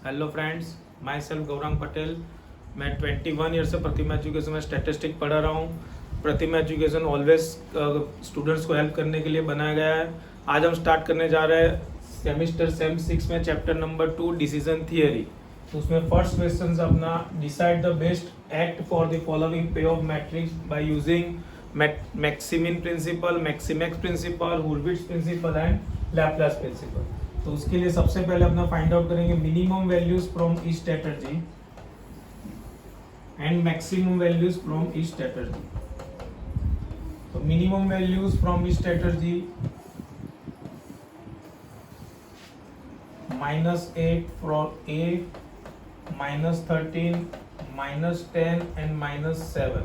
Hello friends, my self Gaurang Patel. मैं 21 year से प्रतिमा education में स्टैटिस्टिक पढ़ा रहा हूँ। प्रतिमा एजुकेशन ऑलवेज स्टूडेंट्स को हेल्प करने के लिए बनाया गया है। आज हम स्टार्ट करने जा रहे हैं सेमिस्टर सेम 6 में चैप्टर नंबर 2 डिसीजन थियरी। तो उसमें फर्स्ट क्वेश्चन अपना decide the best act for the following payoff matrix by using maximin principle, maximax principle, Hurwicz principle and Laplace principle. तो उसके लिए सबसे पहले अपना फाइंड आउट करेंगे minimum values from each strategy and maximum values from each strategy. तो minimum values from each strategy -8 from A, -13, -10 and -7,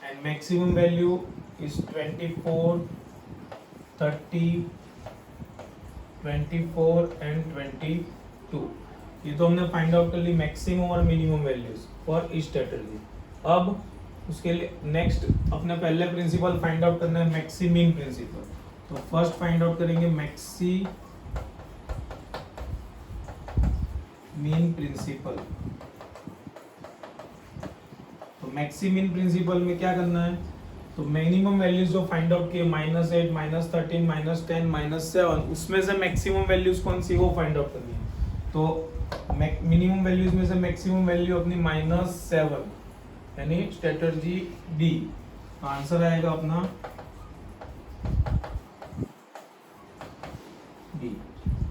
and maximum value is 24, 30, 24 and 22। ये तो हमने फाइंड आउट कर ली मैक्सिमम और minimum values for each strategy. अब उसके लिए next अपने पहले प्रिंसिपल फाइंड आउट करना है मैक्सिमिन प्रिंसिपल। तो फर्स्ट फाइंड आउट करेंगे मीन प्रिंसिपल। तो मैक्सिमिन प्रिंसिपल में क्या करना है, तो मिनिमम वैल्यूज जो फाइंड आउट किए -8, -13, -10, -7, उसमें से मैक्सिमम वैल्यूज कौन सी वो फाइंड आउट करनी है। तो मिनिमम वैल्यूज में से मैक्सिमम वैल्यू अपनी -7 यानी स्ट्रैटेजी बी। तो आंसर आएगा अपना बी।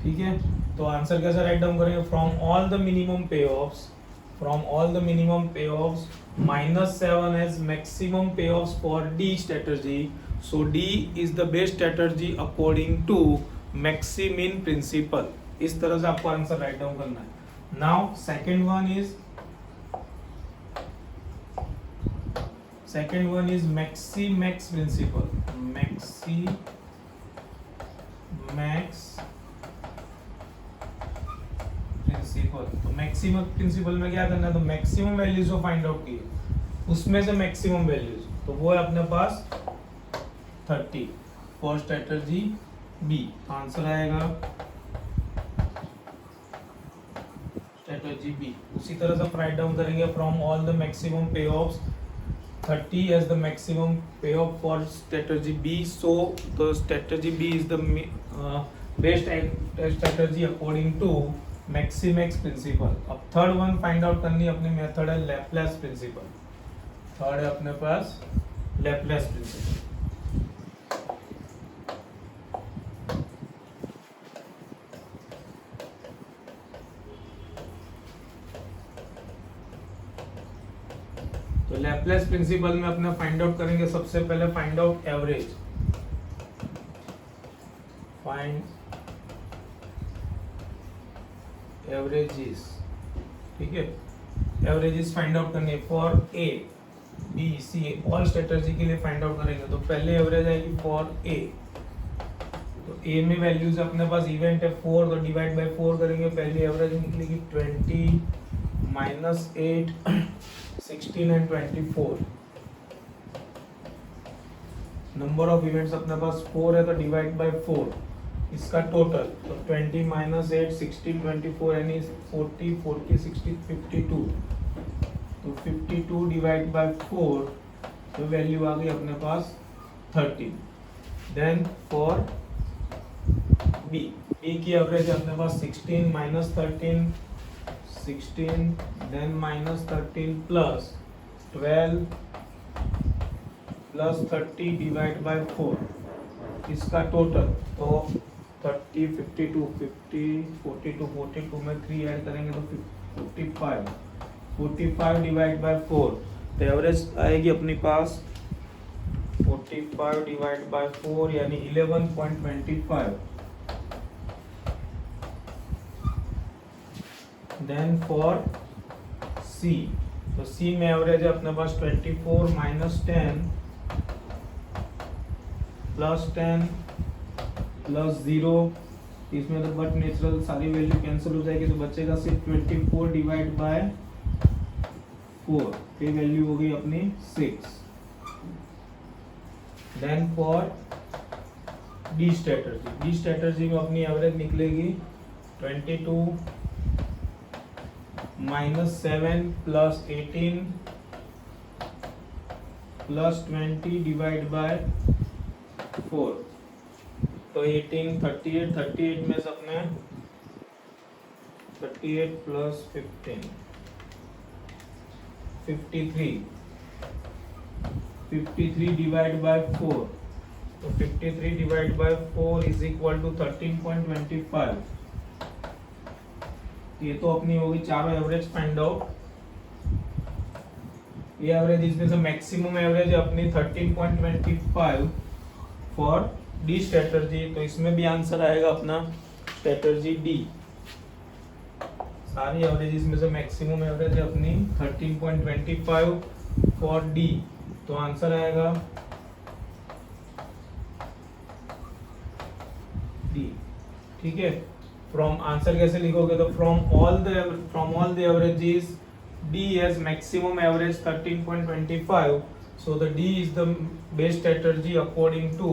ठीक है, तो आंसर कैसे राइट डाउन करेंगे, फ्रॉम ऑल द मिनिमम पे offs -7 as maximum payoffs for D strategy, so D is the best strategy according to Maximin principle। इस तरह से आपको आंसर राइट डाउन करना है। Now second one is maximax principle. तो maximum principle में क्या करना है, तो मैक्सिमम वैल्यूज जो फाइंड आउट की उसमें से मैक्सिमम वैल्यूज, तो वो है अपने पास 30 फॉर स्ट्रैटेजी बी। आंसर आएगा स्ट्रैटेजी बी। उसी तरह से राइट डाउन करेंगे from all the maximum payoffs 30 as the maximum payoff for strategy B, so the strategy B is the best strategy according to maximax principle. अब third one find out करनी अपनी method है Laplace principle. Third है अपने पास Laplace principle. तो Laplace principle में अपने फाइंड आउट करेंगे सबसे पहले find out average. Find averages, ठीक है, एवरेजेस फाइंड आउट करनी है for A B C all strategy के लिए फाइंड आउट करेंगे। तो पहले एवरेज आएगी फॉर ए। तो ए में वैल्यूज अपने पास इवेंट है 4, तो डिवाइड बाय 4 करेंगे, पहली एवरेज निकलेगी 20, -8, 16 एंड 24। नंबर ऑफ इवेंट्स अपने पास 4 है, तो डिवाइड बाय 4 इसका टोटल, तो 20 -8 16 24 यानी 40 40 60 52। तो 52 डिवाइड बाय 4, तो वैल्यू आ गई अपने पास 13। देन फॉर बी की एवरेज है अपने पास 16 -13 16, then -13 plus 12 plus 30 divide by 4 इसका टोटल, तो 30 52 50 42 42 में 3 ऐड करेंगे तो 45 डिवाइड बाय 4, तो एवरेज आएगी अपने पास 45 डिवाइड बाय 4 यानी 11.25। देन फॉर सी, तो सी में एवरेज है अपने पास 24 -10 +10 +0, इसमें तो बट नेचुरल सारी वैल्यू कैंसिल हो जाएगी, तो बचेगा सिर्फ 24 डिवाइड बाय 4, ये वैल्यू हो गई अपनी 6। देन फॉर डी स्ट्रैटेजी में अपनी एवरेज निकलेगी 22 -7 प्लस 18 प्लस 20 डिवाइड बाय 4। तो 18 38 38 में से अपने 38 प्लस 15 53 डिवाइड बाय 4। तो 53 divide by 4 is equal to 13.25। ये तो अपनी होगी चारों एवरेज फाइंड आउट। ये एवरेज, इसमें से मैक्सिमम एवरेज है अपनी 13.25 फॉर डी स्ट्रेटर्जी। तो इसमें भी आंसर आएगा अपना स्ट्रेटर्जी डी। सारी एवरेज में से मैक्सिमम एवरेज है अपनी 13.25 फॉर डी। तो आंसर आएगा डी। ठीक है, फ्रॉम आंसर कैसे लिखोगे? तो from all the averages D has maximum average 13.25, so the D is the best strategy according to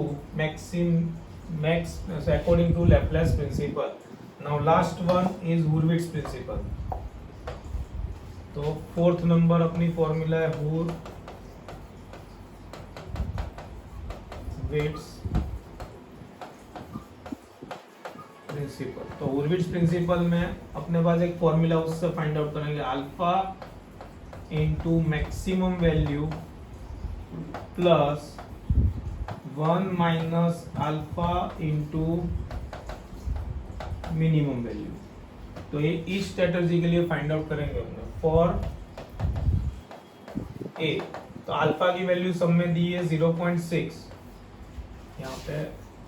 according to Laplace principle. Now last one is Hurwitz principle. तो fourth number अपनी formula है Hurwitz principal. तो Hurwitz principal में अपने पास एक formula, उससे find out करेंगे alpha into maximum value plus 1 minus alpha into minimum value. तो ये इस स्ट्रेटजी के लिए फाइंड आउट करेंगे अपने फॉर ए। तो अल्फा की वैल्यू सब में दी है 0.6, यहाँ पे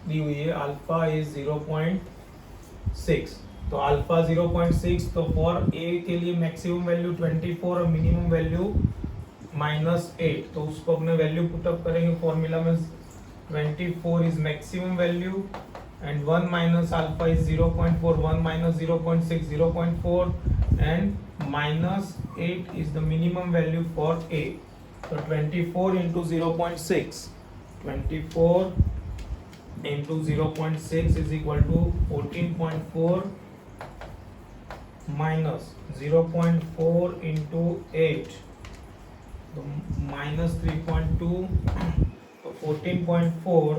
दी हुई है अल्फा इज 0.6। तो अल्फा 0.6, तो फॉर ए के लिए मैक्सिमम वैल्यू 24 और मिनिमम वैल्यू -8। तो उसको अपने वैल्यू पुटअप करेंगे फॉर्मूला में। 24 is maximum value and 1 minus alpha is 0.4, 1 minus 0.6 0.4 and -8 is the minimum value for a. तो 24 into 0.6, 24 into 0.6 is equal to 14.4 minus 0.4 into 8, तो minus 3.2, तो 14.4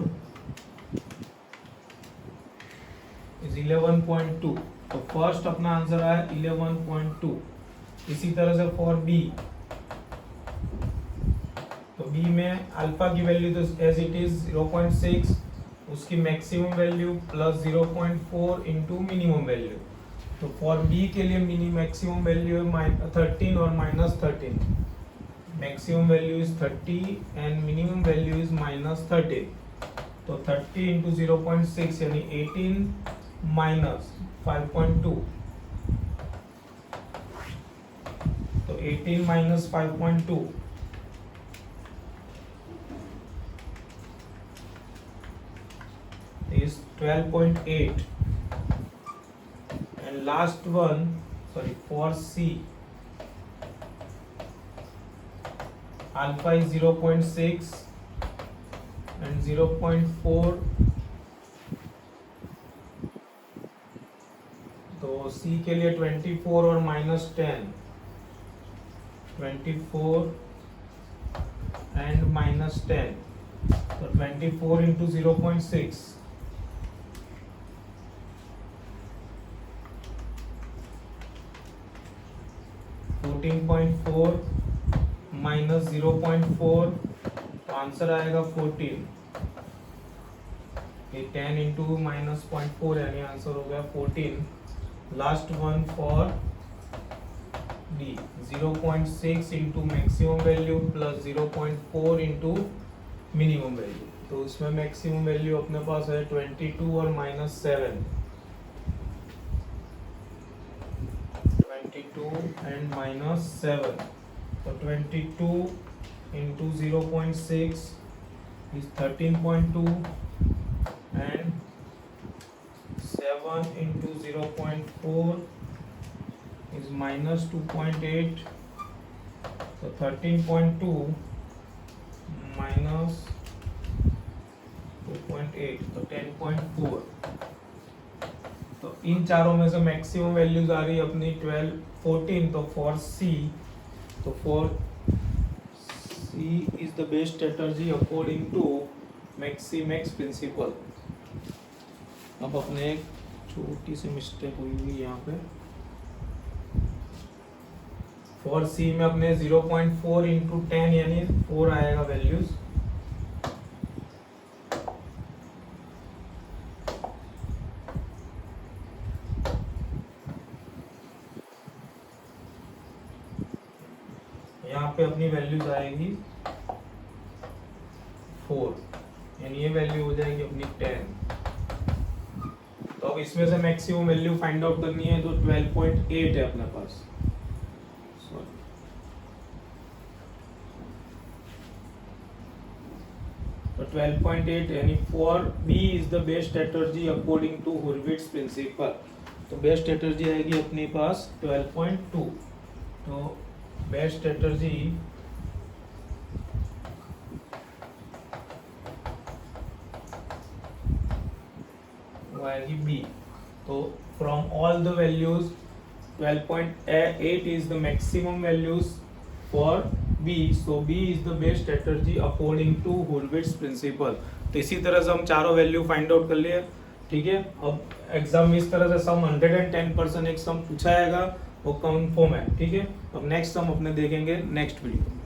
is 11.2। तो फर्स्ट अपना आंसर आया 11.2। इसी तरह से फॉर बी, तो बी में अल्फा की वैल्यू तो एज इट इज 0.6, उसकी maximum value plus 0.4 into minimum value. तो फॉर बी के लिए मैक्सिमम वैल्यू है 13 और -13। Maximum value is 30 and minimum value is -13। तो 30 इंटू 0.6 यानी 18 माइनस 5.2, तो 18 minus 5.2 is 12.8 and last one, sorry, for C alpha is 0.6 and 0.4। तो C के लिए 24 और -10, 24 and -10, तो 24 into 0.6, 14.4 माइनस 0.4, तो आंसर आएगा 14। ये 10 इंटू -0.4 यानी आंसर हो गया 14। Last one for D, 0.6 into maximum value plus 0.4 into minimum value. तो इसमें मैक्सिमम वैल्यू अपने पास है 22 और -7, 22 and -7। तो 22 into 0.6 is 13.2 and 7 into 0.4 is -2.8। so 13.2 minus 2.8, तो 10.4। तो इन चारों में से मैक्सिमम वैल्यूज आ रही है अपनी 12 14। तो फॉर सी, तो for C is the best strategy according to maximax principle. अब अपने एक छोटी सी मिस्टेक हुई हुई यहाँ पे, फॉर सी में अपने 0.4 इंटू 10 यानी 4 आएगा वैल्यूज। यहाँ पे अपनी वैल्यूज आएगी 4 यानी ये वैल्यू हो जाएगी अपनी 10। तो अब इसमें से मैक्सिमम वैल्यू फाइंड आउट करनी है, तो 12.8 है अपने पास। तो 12.8 यानी for b is the best strategy according to Hurwicz principle. तो बेस्ट स्ट्रेटजी आएगी अपने पास 12.2। तो बेस्ट स्ट्रेटजी आएगी बी। तो from all the values 12.8 is the maximum values for b, so b is the best strategy according to Hurwicz principle. तो इसी तरह से हम चारों वैल्यू फाइंड आउट कर लिए, ठीक है। अब एग्जाम में इस तरह से सम 110% एक सम पूछा जाएगा, वो कंफर्म है, ठीक है। अब नेक्स्ट सम अपने देखेंगे नेक्स्ट वीडियो।